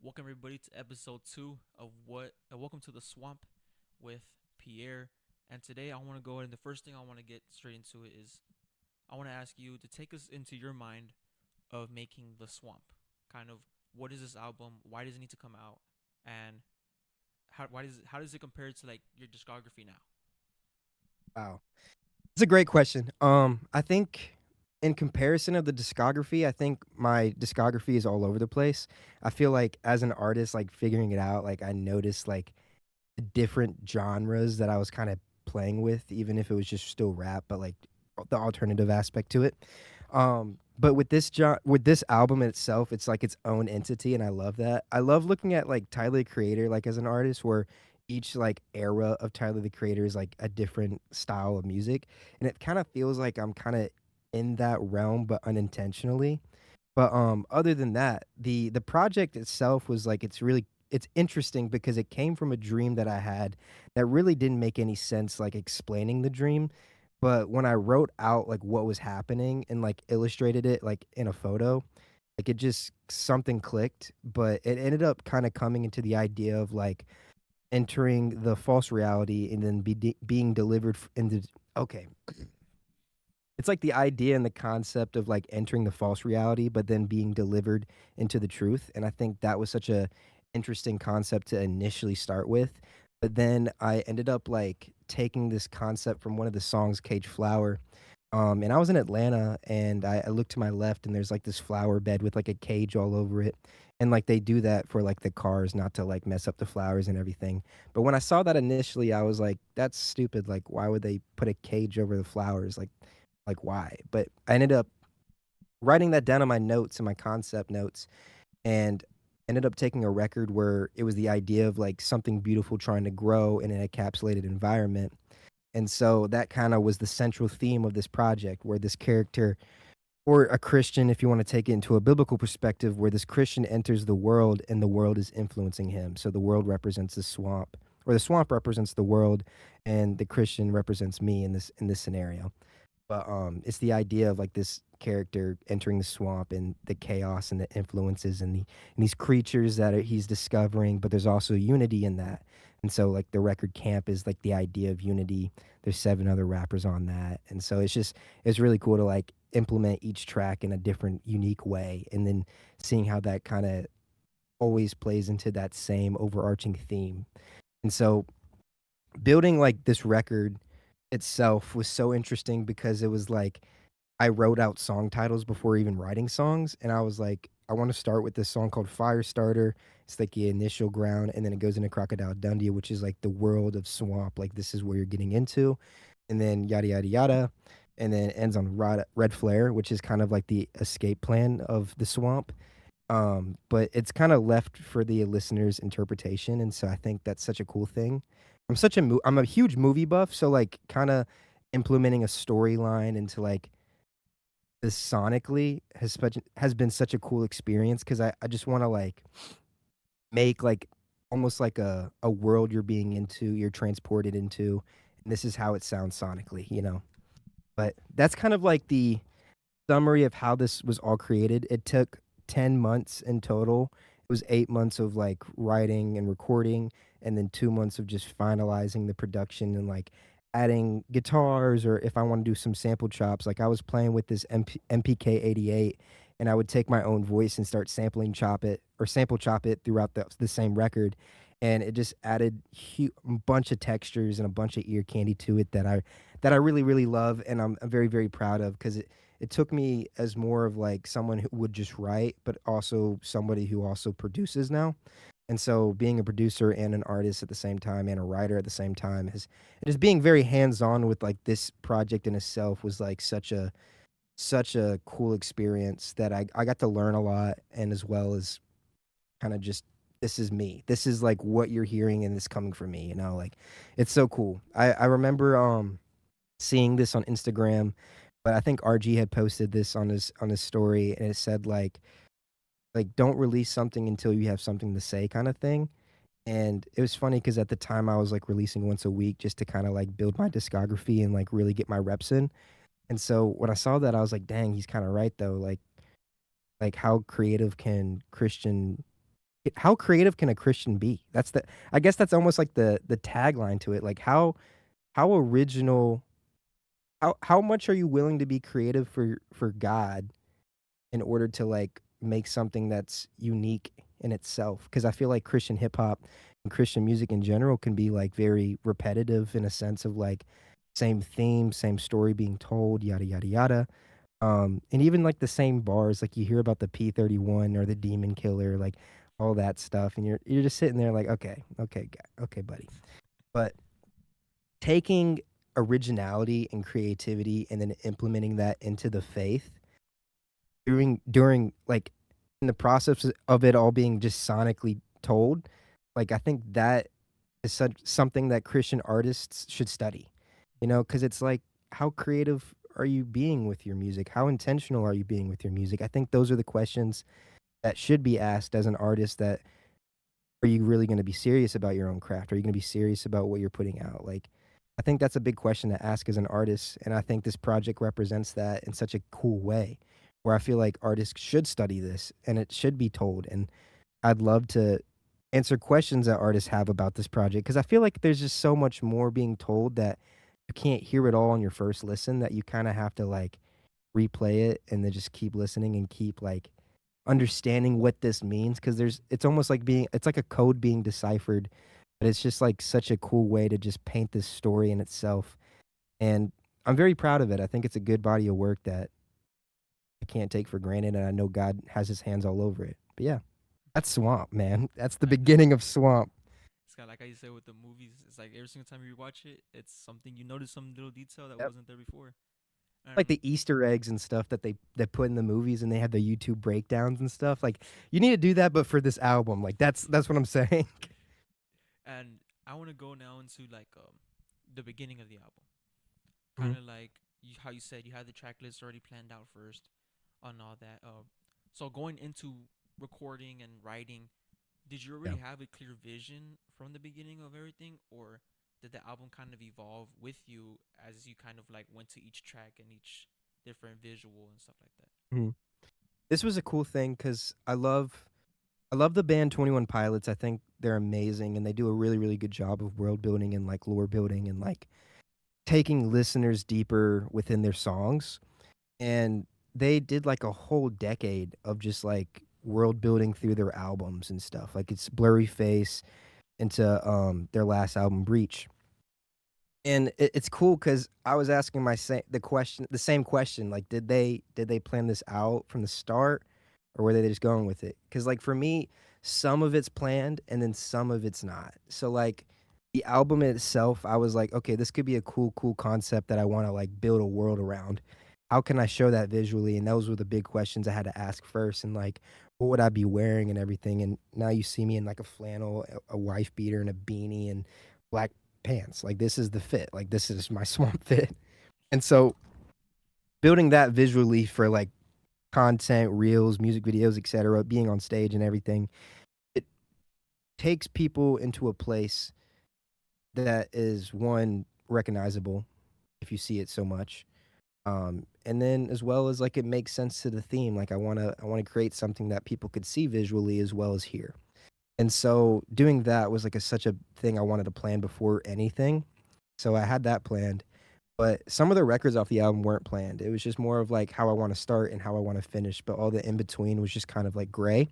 Welcome everybody to episode two of what. Welcome to the Swamp with Pierre. And today I want to go ahead and the first thing I want to get straight into it is I want to ask you to take us into your mind of making the Swamp. Kind of what is this album? Why does it need to come out? And how does it compare to like your discography now? Wow. It's a great question. I think in comparison of the discography, I think my discography is all over the place. I feel like as an artist, like figuring it out, like I noticed like the different genres that I was kind of playing with, even if it was just still rap, but like the alternative aspect to it. But with this album itself, it's like its own entity, and I love that. I love looking at like Tyler the Creator, like as an artist, where each like era of Tyler the Creator is like a different style of music, and it kind of feels like I'm kind of in that realm, but unintentionally. But other than that, the project itself was like it's interesting because it came from a dream that I had that really didn't make any sense like explaining the dream. But when I wrote out like what was happening and like illustrated it like in a photo, like it just something clicked, but it ended up kind of coming into the idea of like entering the false reality and then being delivered into okay. It's like the idea and the concept of, like, entering the false reality, but then being delivered into the truth, and I think that was such a interesting concept to initially start with, but then I ended up, like, taking this concept from one of the songs, Cage Flower, and I was in Atlanta, and I looked to my left, and there's, like, this flower bed with, like, a cage all over it, and, like, they do that for, like, the cars not to, like, mess up the flowers and everything, but when I saw that initially, I was like, "That's stupid, like, why would they put a cage over the flowers?" Like, why? But I ended up writing that down in my notes and my concept notes and ended up taking a record where it was the idea of like something beautiful trying to grow in an encapsulated environment. And so that kind of was the central theme of this project where this character or a Christian, if you want to take it into a biblical perspective, where this Christian enters the world and the world is influencing him. So the world represents the swamp, or the swamp represents the world, and the Christian represents me in this scenario. But, it's the idea of, like, this character entering the swamp and the chaos and the influences and these creatures that he's discovering, but there's also unity in that. And so, like, the record Camp is, like, the idea of unity. There's 7 other rappers on that, and so it's really cool to, like, implement each track in a different, unique way, and then seeing how that kinda always plays into that same overarching theme. And so building, like, this record itself was so interesting because it was like I wrote out song titles before even writing songs, and I was like, "I wanna start with this song called Firestarter." It's like the initial ground, and then it goes into Crocodile Dundee, which is like the world of Swamp, like, this is where you're getting into, and then yada, yada, yada, and then it ends on Red Flare, which is kind of like the escape plan of the Swamp, but it's kinda left for the listener's interpretation, and so I think that's such a cool thing. I'm a huge movie buff, so, like, kinda implementing a storyline into, like, this sonically has been such a cool experience because I just wanna, like, make, like, almost like a world you're transported into, and this is how it sounds sonically, you know? But that's kind of like the summary of how this was all created. It took 10 months in total. It was 8 months of, like, writing and recording, and then 2 months of just finalizing the production and, like, adding guitars or if I wanna do some sample chops, like, I was playing with this MPK-88, and I would take my own voice and start sampling chop it or sample chop it throughout the same record, and it just added a bunch of textures and a bunch of ear candy to it that I really, really love, and I'm very, very proud of because it took me as more of like someone who would just write, but also somebody who also produces now. And so being a producer and an artist at the same time and a writer at the same time is just being very hands-on with like this project in itself was like such a cool experience that I got to learn a lot and as well as kind of just this is me. This is like what you're hearing and it's coming from me, you know, like it's so cool. I remember seeing this on Instagram, but I think RG had posted this on his story, and it said "Don't release something until you have something to say," kinda thing, and it was funny because at the time, I was, like, releasing once a week just to kinda, like, build my discography and, like, really get my reps in, and so when I saw that, I was like, "Dang, he's kinda right, though," like, how creative can Christian how creative can a Christian be? That's the I guess that's almost like the tagline to it. Like how original how much are you willing to be creative for God in order to like make something that's unique in itself? Because I feel like Christian hip hop and Christian music in general can be like very repetitive in a sense of like same theme, same story being told, yada yada yada. And even like the same bars, like you hear about the P-31 or the Demon Killer, like all that stuff, and you're just sitting there like, okay, okay, okay, buddy. But taking originality and creativity and then implementing that into the faith during like in the process of it all being just sonically told, like I think that is such something that Christian artists should study. You know, because it's like how creative are you being with your music? How intentional are you being with your music? I think those are the questions that should be asked as an artist that are you really going to be serious about your own craft? Are you going to be serious about what you're putting out? Like I think that's a big question to ask as an artist, and I think this project represents that in such a cool way where I feel like artists should study this and it should be told, and I'd love to answer questions that artists have about this project because I feel like there's just so much more being told that you can't hear it all on your first listen that you kind of have to like replay it and then just keep listening and keep like understanding what this means because there's it's almost like being it's like a code being deciphered, but it's just like such a cool way to just paint this story in itself. And I'm very proud of it. I think it's a good body of work that I can't take for granted, and I know God has his hands all over it. But yeah, that's Swamp, man. That's the I beginning of Swamp. It's kind of like how you said with the movies. It's like every single time you watch it, it's something you notice some little detail that Yep. wasn't there before. Like And the Easter eggs and stuff that they put in the movies, and they have the YouTube breakdowns and stuff. Like you need to do that, but for this album, like that's what I'm saying. and I want to go now into like the beginning of the album. Mhm. Kind of like how you said you had the track list already planned out first on all that. So going into recording and writing, did you Yeah. already have a clear vision from the beginning of everything, or did the album kind of evolve with you as you kind of like went to each track and each different visual and stuff like that? Mhm. This was a cool thing because I love the band 21 Pilots. I think they're amazing, and they do a really really good job of world building and like lore building and like taking listeners deeper within their songs. And they did like a whole decade of just like world building through their albums and stuff. Like it's Blurry Face into their last album Breach. And it's cool because I was asking the same question, like did they plan this out from the start, or were they just going with it? Because like for me, some of it's planned and then some of it's not. So like the album itself, I was like, okay, this could be a cool concept that I want to like build a world around. How can I show that visually? And those were the big questions I had to ask first. And like, what would I be wearing and everything? And now you see me in like a flannel, a wife beater, and a beanie, and black pants. Like this is the fit. Like this is my swamp fit. And so building that visually for like content, reels, music videos, etc., being on stage and everything, it takes people into a place that is one recognizable if you see it so much. And then as well as like it makes sense to the theme. Like I wanna create something that people could see visually as well as hear. And so doing that was like such a thing I wanted to plan before anything. So I had that planned. But some of the records off the album weren't planned. It was just more of like how I want to start and how I want to finish. But all the in between was just kind of like gray.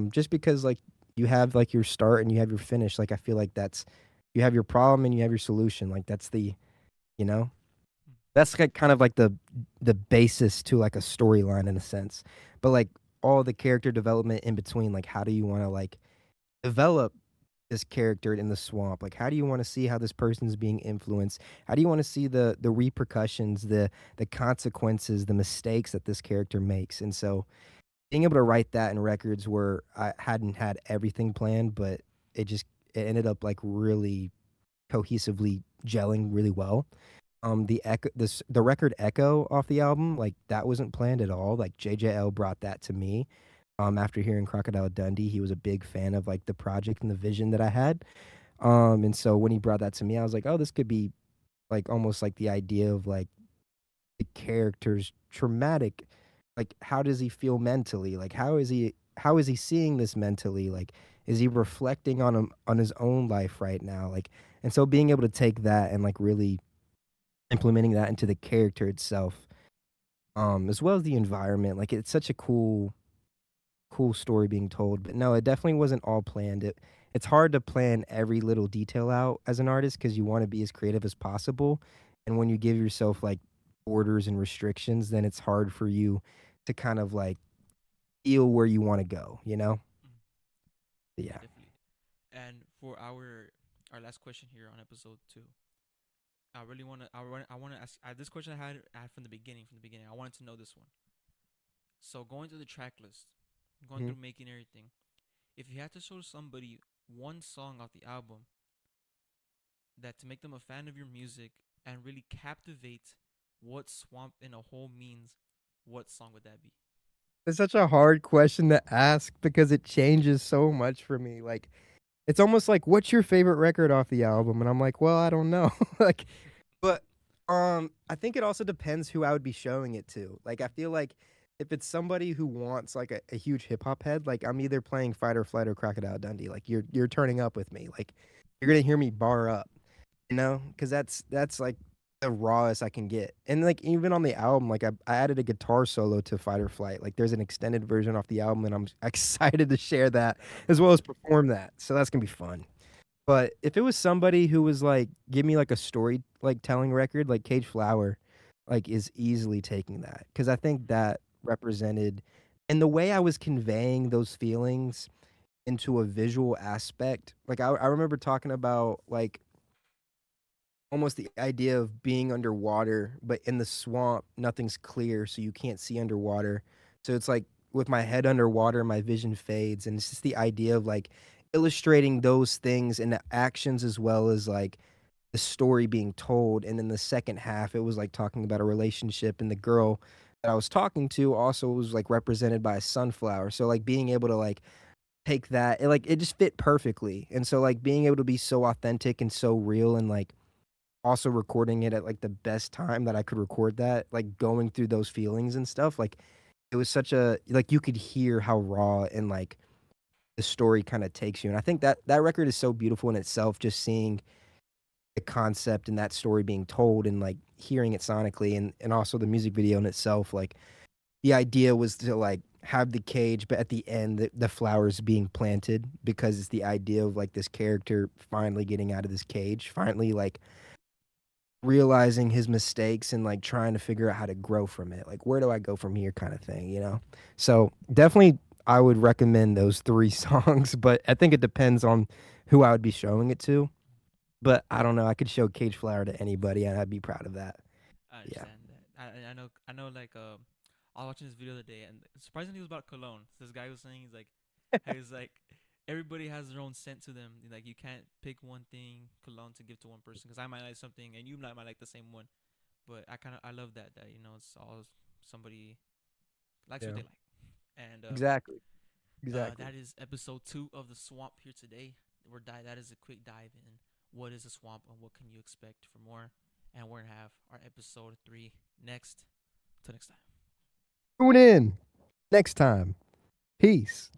Just because like you have like your start and you have your finish. Like I feel like that's you have your problem and you have your solution. Like that's the you know that's like kind of like the basis to like a storyline in a sense. But like all the character development in between. Like how do you want to like develop this character in the swamp? Like, how do you want to see how this person's being influenced? How do you want to see the repercussions, the consequences, the mistakes that this character makes? And so, being able to write that in records where I hadn't had everything planned, but it just it ended up like really cohesively gelling really well. The record Echo off the album, like that wasn't planned at all. Like JJL brought that to me. After hearing Crocodile Dundee, he was a big fan of like the project and the vision that I had. And so when he brought that to me, I was like, oh, this could be like almost like the idea of like the character's traumatic, like how does he feel mentally? Like how is he how is he seeing this mentally? Like, is he reflecting on his own life right now? Like, and so being able to take that and like really implementing that into the character itself, as well as the environment, like it's such a cool story being told. But no, it definitely wasn't all planned. It's hard to plan every little detail out as an artist because you want to be as creative as possible. And when you give yourself like borders and restrictions, then it's hard for you to kind of like feel where you want to go, you know? Mhm. Yeah, Yeah. definitely. And for our last question here on episode 2, I want to ask this question I had from the beginning. From the beginning, I wanted to know this one. So going through the track list, going Mhm. through making everything, if you had to show somebody one song off the album that to make them a fan of your music and really captivate what Swamp in a whole means, what song would that be? It's such a hard question to ask because it changes so much for me. Like, it's almost like, "What's your favorite record off the album?" And I'm like, "Well, I don't know." Like, but, I think it also depends who I would be showing it to. Like, I feel like if it's somebody who wants, like, a huge hip hop head, like, I'm either playing Fight or Flight or Crocodile Dundee. Like, you're turning up with me. Like, you're gonna hear me bar up. You know, because that's, like, the rawest I can get, and, like, even on the album, like, I added a guitar solo to Fight or Flight, like, there's an extended version off the album, and I'm excited to share that That's as well as awesome. perform that, so that's gonna be fun. But if it was somebody who was, like, give me, like, a story, like, telling record, like, Cage Flower, like, is easily taking that because I think Mm-hmm. that represented and the way I was conveying those feelings into a visual aspect, like, I remember talking about, like, almost the idea of being underwater, but in the swamp, nothing's clear, so you can't see underwater. So it's like with my head underwater, my vision fades, and it's just the idea of like illustrating those things in the actions as well as like the story being told. And in the second half, it was like talking about a relationship, and the girl that I was talking to also was like represented by a sunflower. So like being able to like take that, it just fit perfectly. And so like being able to be so authentic and so real and like also recording it at, like, the best time that I could record that, like, going through those feelings and stuff, like, it was such a like, you could hear how raw and, like, the story kinda takes you, and I think that record is so beautiful in itself, just seeing the concept and that story being told and, like, hearing it sonically and also the music video in itself, like, the idea was to, like, have the cage, but at the end, the flowers being planted because it's the idea of, like, this character finally getting out of this cage, finally, like, realizing his mistakes and, like, trying to figure out how to grow from it, like, "Where do I go from here?" kinda thing, you know? So, definitely, I would recommend those 3 songs, but I think it depends on who I would be showing it to, but I don't know, I could show Cage Flower to anybody, and I'd be proud of that. I Yeah. understand that. I know. Like I was watching this video the other day, and surprisingly, it was about cologne. This guy was saying he's like, everybody has their own scent to them. Like you can't pick one thing cologne to give to one person because I might like something and you might like the same one. But I love that it's all somebody likes what Yeah. they like. And Exactly, exactly. that is episode 2 of the Swamp here today. That is a quick dive in. What is a swamp and what can you expect for more? And we're gonna have our episode 3 next. Till next time. Tune in next time. Peace.